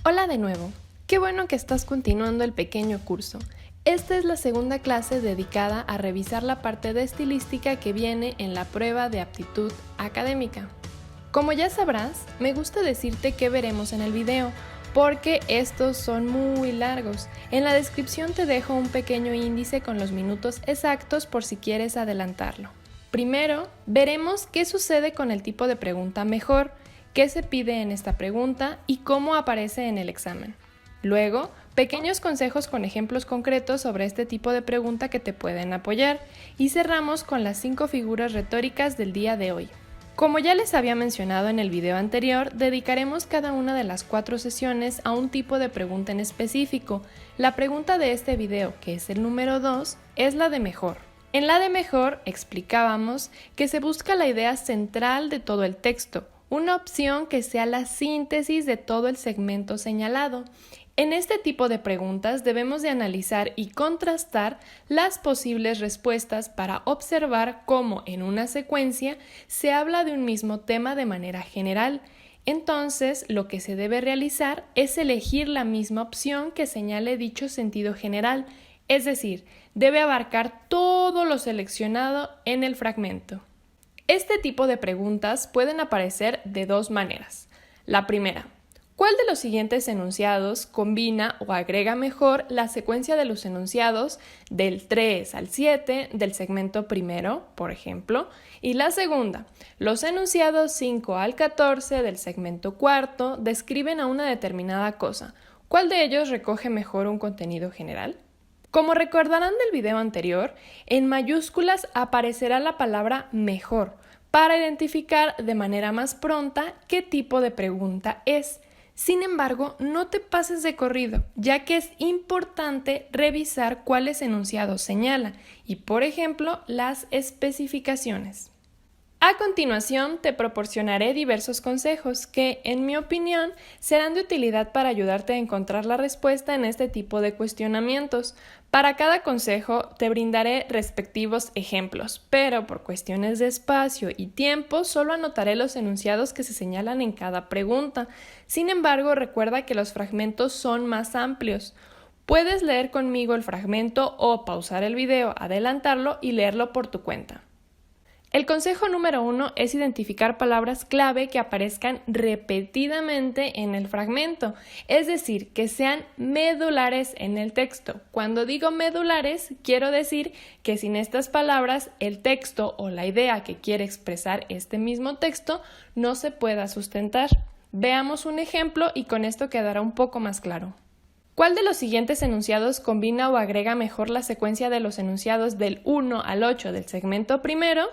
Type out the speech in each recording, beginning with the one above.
Hola de nuevo, qué bueno que estás continuando el pequeño curso. Esta es la segunda clase dedicada a revisar la parte de estilística que viene en la prueba de aptitud académica. Como ya sabrás, me gusta decirte qué veremos en el video, porque estos son muy largos. En la descripción te dejo un pequeño índice con los minutos exactos por si quieres adelantarlo. Primero, veremos qué sucede con el tipo de pregunta mejor, qué se pide en esta pregunta y cómo aparece en el examen. Luego, pequeños consejos con ejemplos concretos sobre este tipo de pregunta que te pueden apoyar. Y cerramos con las 5 figuras retóricas del día de hoy. Como ya les había mencionado en el video anterior, dedicaremos cada una de las 4 sesiones a un tipo de pregunta en específico. La pregunta de este video, que es el número 2, es la de mejor. En la de mejor explicábamos que se busca la idea central de todo el texto, una opción que sea la síntesis de todo el segmento señalado. En este tipo de preguntas debemos de analizar y contrastar las posibles respuestas para observar cómo en una secuencia se habla de un mismo tema de manera general. Entonces, lo que se debe realizar es elegir la misma opción que señale dicho sentido general, es decir, debe abarcar todo lo seleccionado en el fragmento. Este tipo de preguntas pueden aparecer de 2 maneras. La primera, ¿cuál de los siguientes enunciados combina o agrega mejor la secuencia de los enunciados del 3 al 7 del segmento primero, por ejemplo? Y la segunda, los enunciados 5 al 14 del segmento cuarto describen a una determinada cosa. ¿Cuál de ellos recoge mejor un contenido general? Como recordarán del video anterior, en mayúsculas aparecerá la palabra mejor para identificar de manera más pronta qué tipo de pregunta es. Sin embargo, no te pases de corrido, ya que es importante revisar cuáles enunciados señala y, por ejemplo, las especificaciones. A continuación, te proporcionaré diversos consejos que, en mi opinión, serán de utilidad para ayudarte a encontrar la respuesta en este tipo de cuestionamientos. Para cada consejo te brindaré respectivos ejemplos, pero por cuestiones de espacio y tiempo solo anotaré los enunciados que se señalan en cada pregunta. Sin embargo, recuerda que los fragmentos son más amplios. Puedes leer conmigo el fragmento o pausar el video, adelantarlo y leerlo por tu cuenta. El consejo número 1 es identificar palabras clave que aparezcan repetidamente en el fragmento, es decir, que sean medulares en el texto. Cuando digo medulares, quiero decir que sin estas palabras el texto o la idea que quiere expresar este mismo texto no se pueda sustentar. Veamos un ejemplo y con esto quedará un poco más claro. ¿Cuál de los siguientes enunciados combina o agrega mejor la secuencia de los enunciados del 1 al 8 del segmento primero?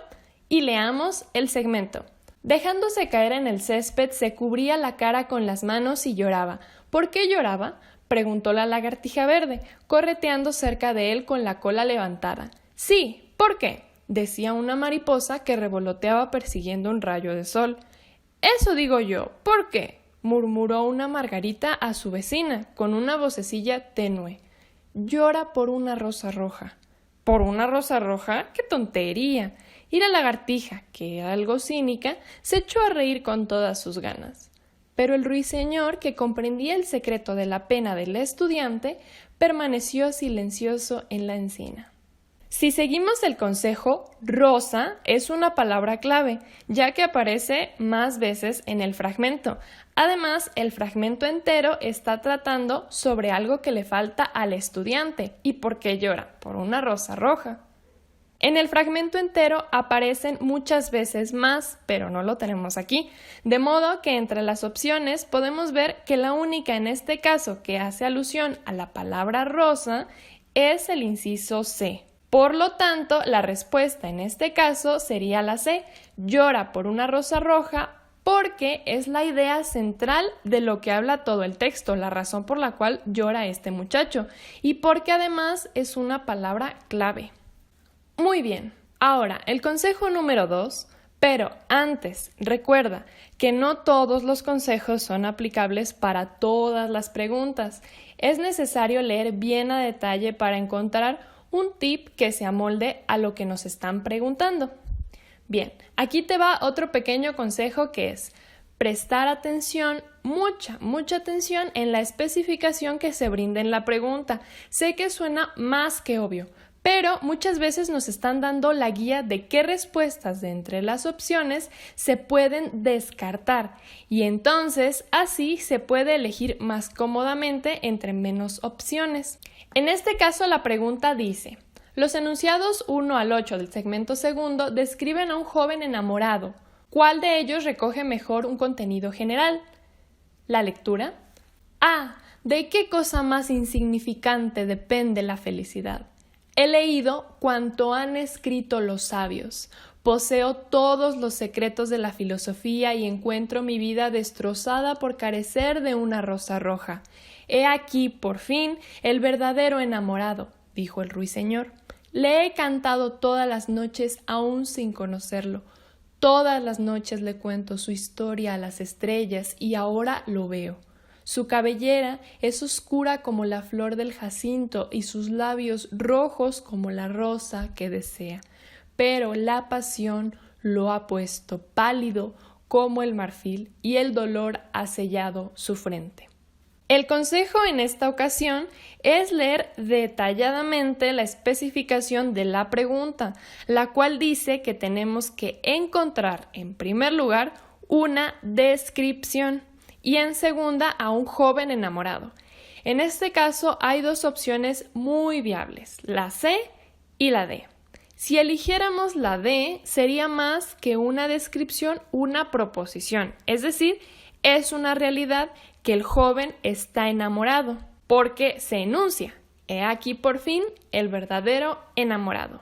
Y leamos el segmento. Dejándose caer en el césped, se cubría la cara con las manos y lloraba. ¿Por qué lloraba?, preguntó la lagartija verde, correteando cerca de él con la cola levantada. Sí, ¿por qué?, decía una mariposa que revoloteaba persiguiendo un rayo de sol. Eso digo yo, ¿por qué?, murmuró una margarita a su vecina, con una vocecilla tenue. Llora por una rosa roja. ¿Por una rosa roja? ¡Qué tontería! Y la lagartija, que era algo cínica, se echó a reír con todas sus ganas. Pero el ruiseñor, que comprendía el secreto de la pena del estudiante, permaneció silencioso en la encina. Si seguimos el consejo, rosa es una palabra clave, ya que aparece más veces en el fragmento. Además, el fragmento entero está tratando sobre algo que le falta al estudiante. ¿Y por qué llora? Por una rosa roja. En el fragmento entero aparecen muchas veces más, pero no lo tenemos aquí, de modo que entre las opciones podemos ver que la única en este caso que hace alusión a la palabra rosa es el inciso C. Por lo tanto, la respuesta en este caso sería la C, llora por una rosa roja, porque es la idea central de lo que habla todo el texto, la razón por la cual llora este muchacho, y porque además es una palabra clave. Muy bien, ahora el consejo número 2, pero antes recuerda que no todos los consejos son aplicables para todas las preguntas. Es necesario leer bien a detalle para encontrar un tip que se amolde a lo que nos están preguntando. Bien, aquí te va otro pequeño consejo que es prestar atención mucha atención en la especificación que se brinda en la pregunta. Sé que suena más que obvio, pero muchas veces nos están dando la guía de qué respuestas de entre las opciones se pueden descartar y entonces así se puede elegir más cómodamente entre menos opciones. En este caso la pregunta dice: los enunciados 1 al 8 del segmento segundo describen a un joven enamorado. ¿Cuál de ellos recoge mejor un contenido general? La lectura. A. ¿De qué cosa más insignificante depende la felicidad? He leído cuanto han escrito los sabios. Poseo todos los secretos de la filosofía y encuentro mi vida destrozada por carecer de una rosa roja. He aquí, por fin, el verdadero enamorado, dijo el ruiseñor. Le he cantado todas las noches aún sin conocerlo. Todas las noches le cuento su historia a las estrellas y ahora lo veo. Su cabellera es oscura como la flor del jacinto y sus labios rojos como la rosa que desea. Pero la pasión lo ha puesto pálido como el marfil y el dolor ha sellado su frente. El consejo en esta ocasión es leer detalladamente la especificación de la pregunta, la cual dice que tenemos que encontrar, en primer lugar, una descripción y en segunda a un joven enamorado. En este caso hay dos opciones muy viables, la C y la D. Si eligiéramos la D, sería más que una descripción, una proposición, es decir, es una realidad que el joven está enamorado, porque se enuncia, he aquí por fin el verdadero enamorado.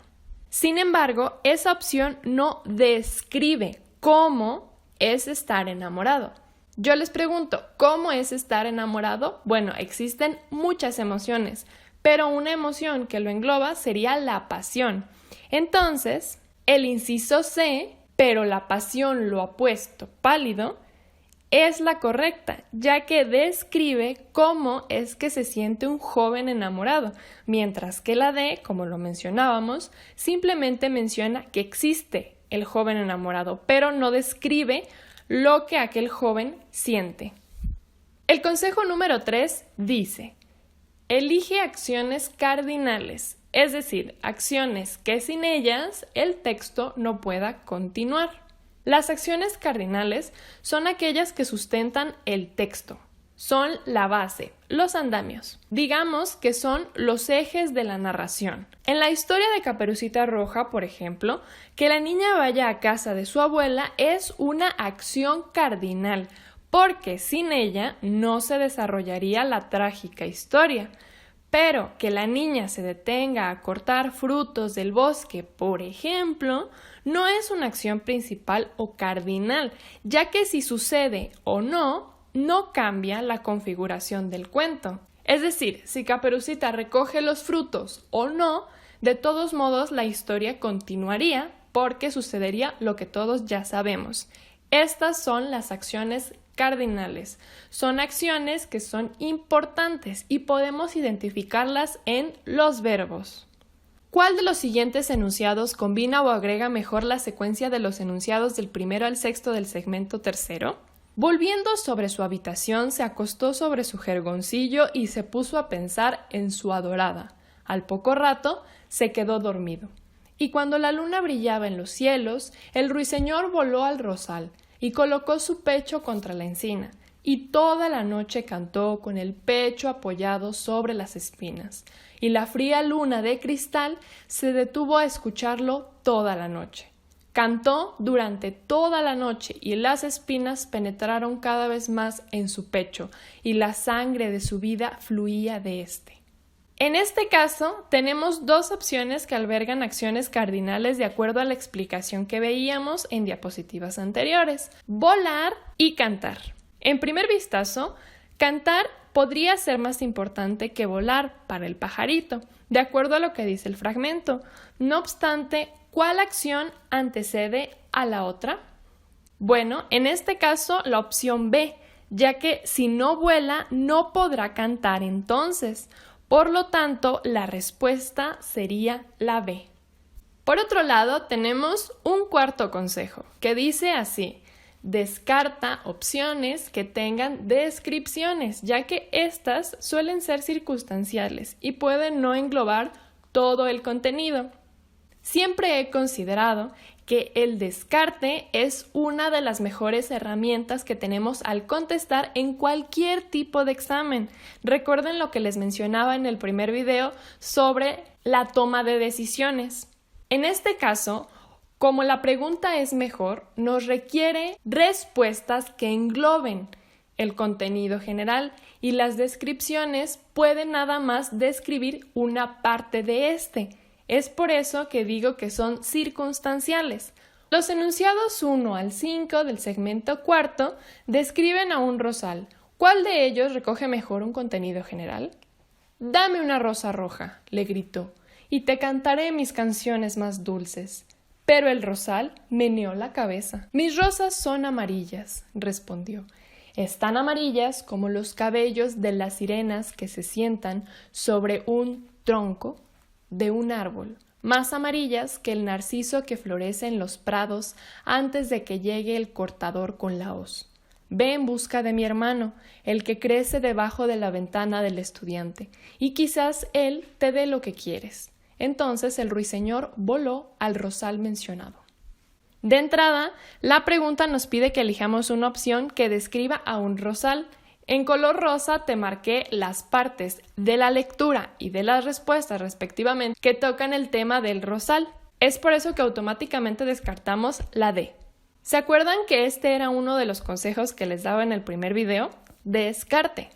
Sin embargo, esa opción no describe cómo es estar enamorado. Yo les pregunto, ¿cómo es estar enamorado? Bueno, existen muchas emociones, pero una emoción que lo engloba sería la pasión. Entonces, el inciso C, pero la pasión lo ha puesto pálido, es la correcta, ya que describe cómo es que se siente un joven enamorado, mientras que la D, como lo mencionábamos, simplemente menciona que existe el joven enamorado, pero no describe lo que aquel joven siente. El consejo número 3 dice: elige acciones cardinales, es decir, acciones que sin ellas el texto no pueda continuar. Las acciones cardinales son aquellas que sustentan el texto, son la base, los andamios. Digamos que son los ejes de la narración. En la historia de Caperucita Roja, por ejemplo, que la niña vaya a casa de su abuela es una acción cardinal, porque sin ella no se desarrollaría la trágica historia. Pero que la niña se detenga a cortar frutos del bosque, por ejemplo, no es una acción principal o cardinal, ya que si sucede o no, no cambia la configuración del cuento. Es decir, si Caperucita recoge los frutos o no, de todos modos la historia continuaría porque sucedería lo que todos ya sabemos. Estas son las acciones cardinales. Son acciones que son importantes y podemos identificarlas en los verbos. ¿Cuál de los siguientes enunciados combina o agrega mejor la secuencia de los enunciados del primero al sexto del segmento tercero? Volviendo sobre su habitación, se acostó sobre su jergoncillo y se puso a pensar en su adorada. Al poco rato se quedó dormido. Y cuando la luna brillaba en los cielos, el ruiseñor voló al rosal y colocó su pecho contra la encina, y toda la noche cantó con el pecho apoyado sobre las espinas, y la fría luna de cristal se detuvo a escucharlo toda la noche. Cantó durante toda la noche y las espinas penetraron cada vez más en su pecho, y la sangre de su vida fluía de éste. En este caso, tenemos dos opciones que albergan acciones cardinales de acuerdo a la explicación que veíamos en diapositivas anteriores: volar y cantar. En primer vistazo, cantar podría ser más importante que volar para el pajarito, de acuerdo a lo que dice el fragmento. No obstante, ¿cuál acción antecede a la otra? Bueno, en este caso, la opción B, ya que si no vuela, no podrá cantar entonces. Por lo tanto, la respuesta sería la B. Por otro lado, tenemos un cuarto consejo, que dice así: Descarta opciones que tengan descripciones, ya que estas suelen ser circunstanciales y pueden no englobar todo el contenido. Siempre he considerado que el descarte es una de las mejores herramientas que tenemos al contestar en cualquier tipo de examen. Recuerden lo que les mencionaba en el primer video sobre la toma de decisiones. En este caso, como la pregunta es mejor, nos requiere respuestas que engloben el contenido general y las descripciones pueden nada más describir una parte de este. Es por eso que digo que son circunstanciales. Los enunciados 1 al 5 del segmento cuarto describen a un rosal. ¿Cuál de ellos recoge mejor un contenido general? «Dame una rosa roja», le gritó, «y te cantaré mis canciones más dulces». Pero el rosal meneó la cabeza. «Mis rosas son amarillas», respondió. «Están amarillas como los cabellos de las sirenas que se sientan sobre un tronco de un árbol, más amarillas que el narciso que florece en los prados antes de que llegue el cortador con la hoz. Ve en busca de mi hermano, el que crece debajo de la ventana del estudiante, y quizás él te dé lo que quieres». Entonces el ruiseñor voló al rosal mencionado. De entrada, la pregunta nos pide que elijamos una opción que describa a un rosal. En color rosa te marqué las partes de la lectura y de las respuestas respectivamente que tocan el tema del rosal. Es por eso que automáticamente descartamos la D. ¿Se acuerdan que este era uno de los consejos que les daba en el primer video? Descarte.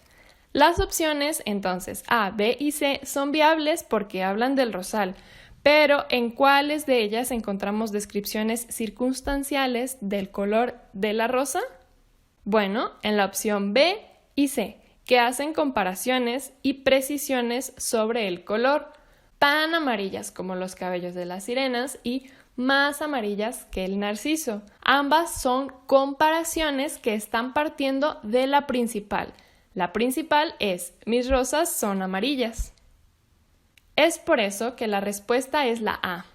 Las opciones, entonces, A, B y C son viables porque hablan del rosal, pero ¿en cuáles de ellas encontramos descripciones circunstanciales del color de la rosa? Bueno, en la opción B y C, que hacen comparaciones y precisiones sobre el color, tan amarillas como los cabellos de las sirenas y más amarillas que el narciso. Ambas son comparaciones que están partiendo de la principal. La principal es «mis rosas son amarillas». Es por eso que la respuesta es la A.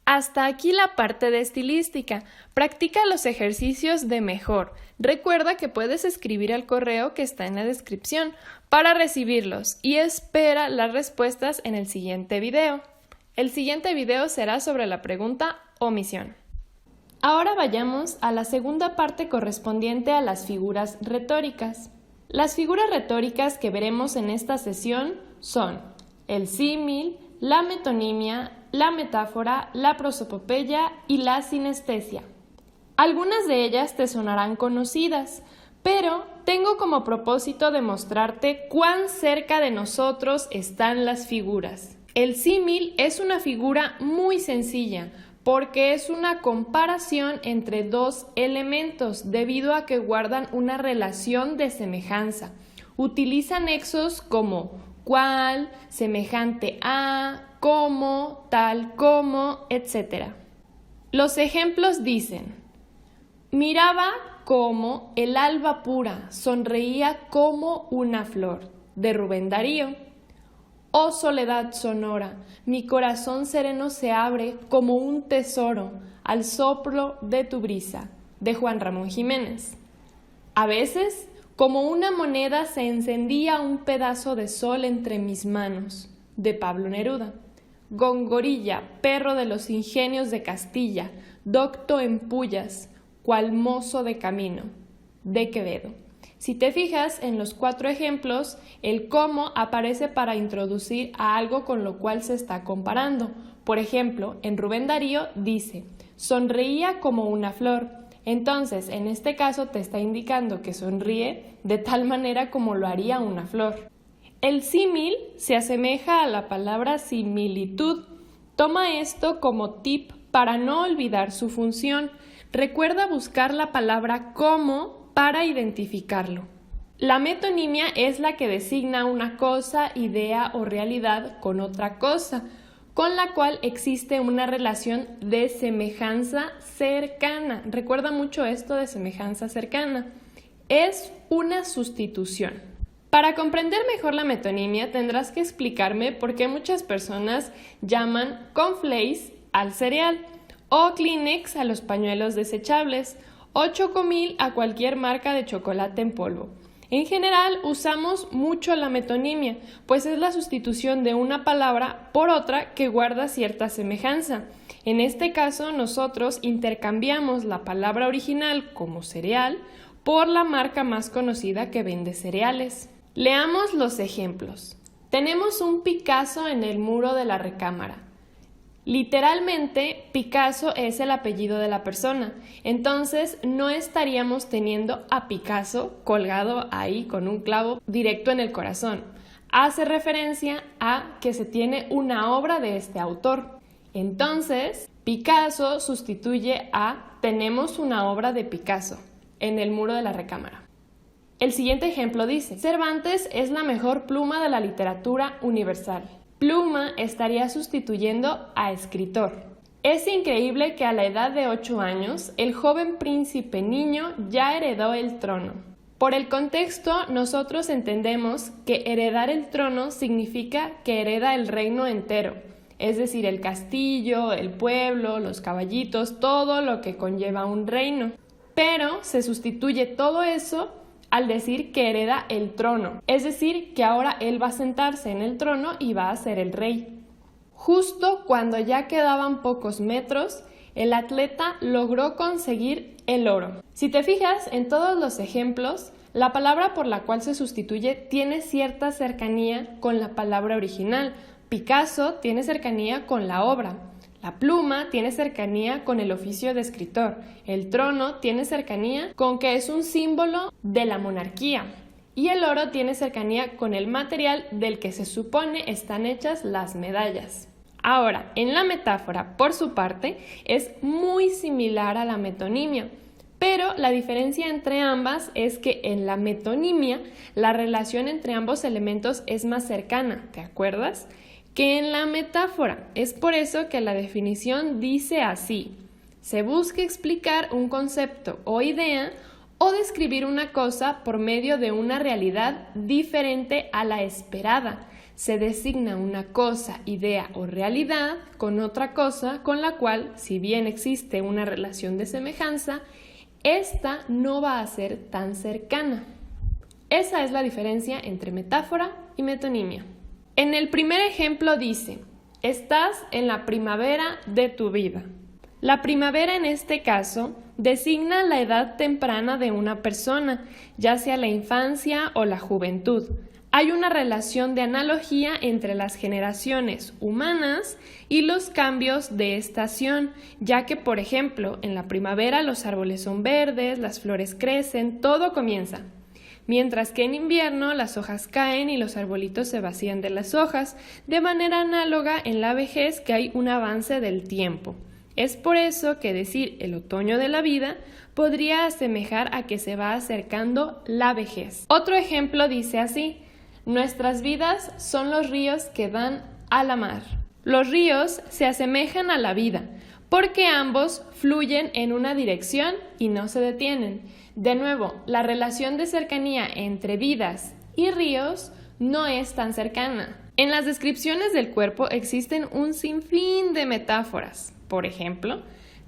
Hasta aquí la parte de estilística. Practica los ejercicios de mejor. Recuerda que puedes escribir al correo que está en la descripción para recibirlos y espera las respuestas en el siguiente video. El siguiente video será sobre la pregunta omisión. Ahora vayamos a la segunda parte correspondiente a las figuras retóricas. Las figuras retóricas que veremos en esta sesión son el símil, la metonimia, la metáfora, la prosopopeya y la sinestesia. Algunas de ellas te sonarán conocidas, pero tengo como propósito demostrarte cuán cerca de nosotros están las figuras. El símil es una figura muy sencilla, porque es una comparación entre dos elementos debido a que guardan una relación de semejanza. Utiliza nexos como cual, semejante a, como, tal como, etc. Los ejemplos dicen: miraba como el alba pura, sonreía como una flor, de Rubén Darío. Oh soledad sonora, mi corazón sereno se abre como un tesoro al soplo de tu brisa, de Juan Ramón Jiménez. A veces, como una moneda se encendía un pedazo de sol entre mis manos, de Pablo Neruda. Gongorilla, perro de los ingenios de Castilla, docto en pullas, cual mozo de camino, de Quevedo. Si te fijas en los 4 ejemplos, el cómo aparece para introducir a algo con lo cual se está comparando. Por ejemplo, en Rubén Darío dice, sonreía como una flor. Entonces, en este caso te está indicando que sonríe de tal manera como lo haría una flor. El símil se asemeja a la palabra similitud. Toma esto como tip para no olvidar su función. Recuerda buscar la palabra como para identificarlo. La metonimia es la que designa una cosa, idea o realidad con otra cosa, con la cual existe una relación de semejanza cercana. Recuerda mucho esto de semejanza cercana. Es una sustitución. Para comprender mejor la metonimia tendrás que explicarme por qué muchas personas llaman cornflakes al cereal o Kleenex a los pañuelos desechables o chocomil a cualquier marca de chocolate en polvo. En general usamos mucho la metonimia, pues es la sustitución de una palabra por otra que guarda cierta semejanza. En este caso, nosotros intercambiamos la palabra original como cereal por la marca más conocida que vende cereales. Leamos los ejemplos. Tenemos un Picasso en el muro de la recámara. Literalmente, Picasso es el apellido de la persona, entonces no estaríamos teniendo a Picasso colgado ahí con un clavo directo en el corazón. Hace referencia a que se tiene una obra de este autor. Entonces, Picasso sustituye a tenemos una obra de Picasso en el muro de la recámara. El siguiente ejemplo dice: Cervantes es la mejor pluma de la literatura universal. Pluma estaría sustituyendo a escritor. Es increíble que a la edad de 8 años, el joven príncipe niño ya heredó el trono. Por el contexto, nosotros entendemos que heredar el trono significa que hereda el reino entero, es decir, el castillo, el pueblo, los caballitos, todo lo que conlleva un reino. Pero se sustituye todo eso al decir que hereda el trono, es decir, que ahora él va a sentarse en el trono y va a ser el rey. Justo cuando ya quedaban pocos metros, el atleta logró conseguir el oro. Si te fijas en todos los ejemplos, la palabra por la cual se sustituye tiene cierta cercanía con la palabra original. Picasso tiene cercanía con la obra. La pluma tiene cercanía con el oficio de escritor. El trono tiene cercanía con que es un símbolo de la monarquía. Y el oro tiene cercanía con el material del que se supone están hechas las medallas. Ahora, en la metáfora, por su parte, es muy similar a la metonimia, pero la diferencia entre ambas es que en la metonimia la relación entre ambos elementos es más cercana, ¿te acuerdas?, que en la metáfora. Es por eso que la definición dice así: se busca explicar un concepto o idea o describir una cosa por medio de una realidad diferente a la esperada. Se designa una cosa, idea o realidad con otra cosa con la cual, si bien existe una relación de semejanza, esta no va a ser tan cercana. Esa es la diferencia entre metáfora y metonimia. En el primer ejemplo dice: estás en la primavera de tu vida. La primavera en este caso designa la edad temprana de una persona, ya sea la infancia o la juventud. Hay una relación de analogía entre las generaciones humanas y los cambios de estación, ya que, por ejemplo, en la primavera los árboles son verdes, las flores crecen, todo comienza. Mientras que en invierno las hojas caen y los arbolitos se vacían de las hojas, de manera análoga en la vejez que hay un avance del tiempo. Es por eso que decir el otoño de la vida podría asemejar a que se va acercando la vejez. Otro ejemplo dice así: nuestras vidas son los ríos que dan a la mar. Los ríos se asemejan a la vida, porque ambos fluyen en una dirección y no se detienen. De nuevo, la relación de cercanía entre vidas y ríos no es tan cercana. En las descripciones del cuerpo existen un sinfín de metáforas. Por ejemplo,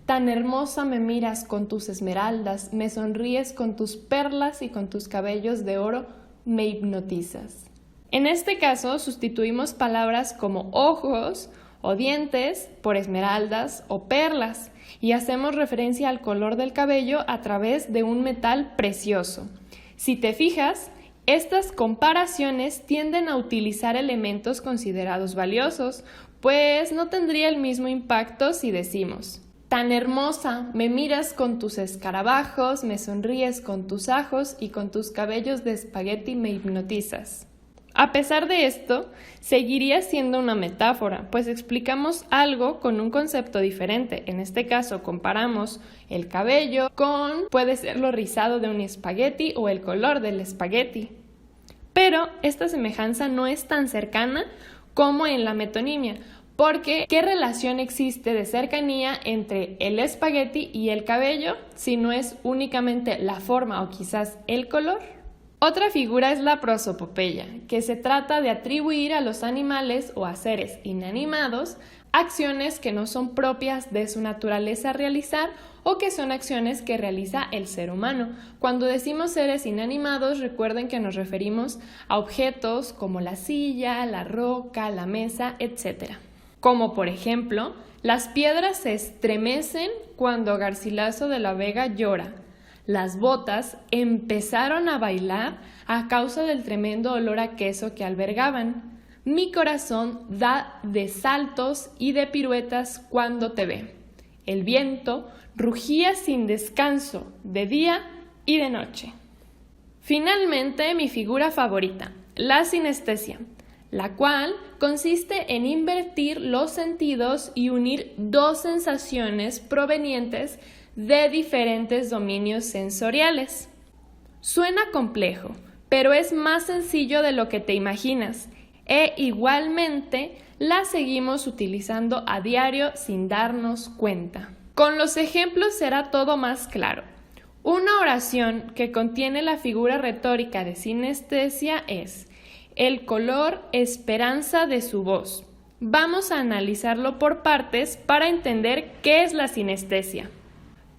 tan hermosa me miras con tus esmeraldas, me sonríes con tus perlas y con tus cabellos de oro me hipnotizas. En este caso, sustituimos palabras como ojos o dientes por esmeraldas o perlas y hacemos referencia al color del cabello a través de un metal precioso. Si te fijas, estas comparaciones tienden a utilizar elementos considerados valiosos, pues no tendría el mismo impacto si decimos: tan hermosa, me miras con tus escarabajos, me sonríes con tus ajos y con tus cabellos de espagueti me hipnotizas. A pesar de esto, seguiría siendo una metáfora, pues explicamos algo con un concepto diferente. En este caso, comparamos el cabello con, puede ser lo rizado de un espagueti o el color del espagueti. Pero esta semejanza no es tan cercana como en la metonimia, porque ¿qué relación existe de cercanía entre el espagueti y el cabello si no es únicamente la forma o quizás el color? Otra figura es la prosopopeya, que se trata de atribuir a los animales o a seres inanimados acciones que no son propias de su naturaleza realizar o que son acciones que realiza el ser humano. Cuando decimos seres inanimados, recuerden que nos referimos a objetos como la silla, la roca, la mesa, etc. Como por ejemplo, las piedras se estremecen cuando Garcilaso de la Vega llora. Las botas empezaron a bailar a causa del tremendo olor a queso que albergaban. Mi corazón da de saltos y de piruetas cuando te ve. El viento rugía sin descanso, de día y de noche. Finalmente, mi figura favorita, la sinestesia, la cual consiste en invertir los sentidos y unir dos sensaciones provenientes de diferentes dominios sensoriales. Suena complejo, pero es más sencillo de lo que te imaginas, e igualmente la seguimos utilizando a diario sin darnos cuenta. Con los ejemplos será todo más claro. Una oración que contiene la figura retórica de sinestesia es: el color esperanza de su voz. Vamos a analizarlo por partes para entender qué es la sinestesia.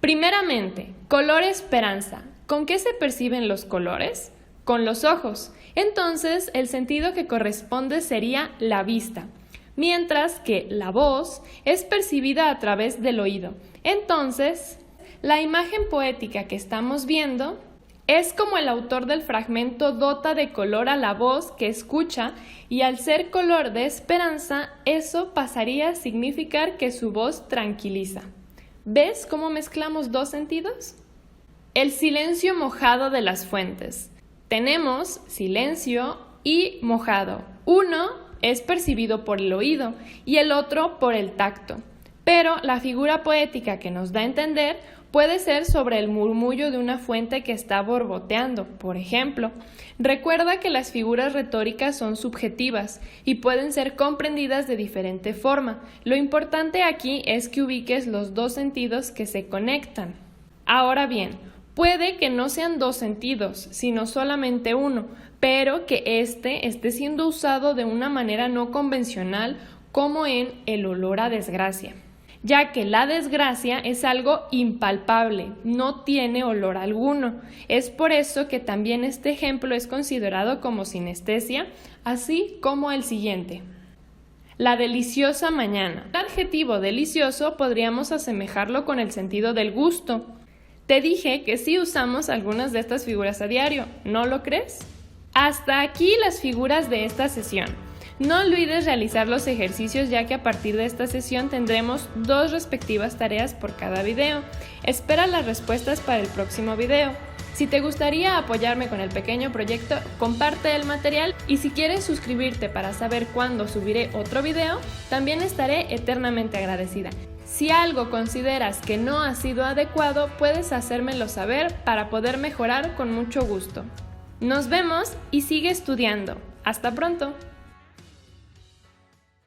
Primeramente, color esperanza. ¿Con qué se perciben los colores? Con los ojos. Entonces, el sentido que corresponde sería la vista, mientras que la voz es percibida a través del oído. Entonces, la imagen poética que estamos viendo es como el autor del fragmento dota de color a la voz que escucha, y al ser color de esperanza, eso pasaría a significar que su voz tranquiliza. ¿Ves cómo mezclamos dos sentidos? El silencio mojado de las fuentes. Tenemos silencio y mojado. Uno es percibido por el oído y el otro por el tacto. Pero la figura poética que nos da a entender puede ser sobre el murmullo de una fuente que está borboteando, por ejemplo. Recuerda que las figuras retóricas son subjetivas y pueden ser comprendidas de diferente forma. Lo importante aquí es que ubiques los dos sentidos que se conectan. Ahora bien, puede que no sean dos sentidos, sino solamente uno, pero que éste esté siendo usado de una manera no convencional, como en el olor a desgracia, ya que la desgracia es algo impalpable, no tiene olor alguno. Es por eso que también este ejemplo es considerado como sinestesia, así como el siguiente. La deliciosa mañana. El adjetivo delicioso podríamos asemejarlo con el sentido del gusto. Te dije que sí usamos algunas de estas figuras a diario, ¿no lo crees? Hasta aquí las figuras de esta sesión. No olvides realizar los ejercicios, ya que a partir de esta sesión tendremos 2 respectivas tareas por cada video. Espera las respuestas para el próximo video. Si te gustaría apoyarme con el pequeño proyecto, comparte el material, y si quieres suscribirte para saber cuándo subiré otro video, también estaré eternamente agradecida. Si algo consideras que no ha sido adecuado, puedes hacérmelo saber para poder mejorar con mucho gusto. Nos vemos y sigue estudiando. ¡Hasta pronto!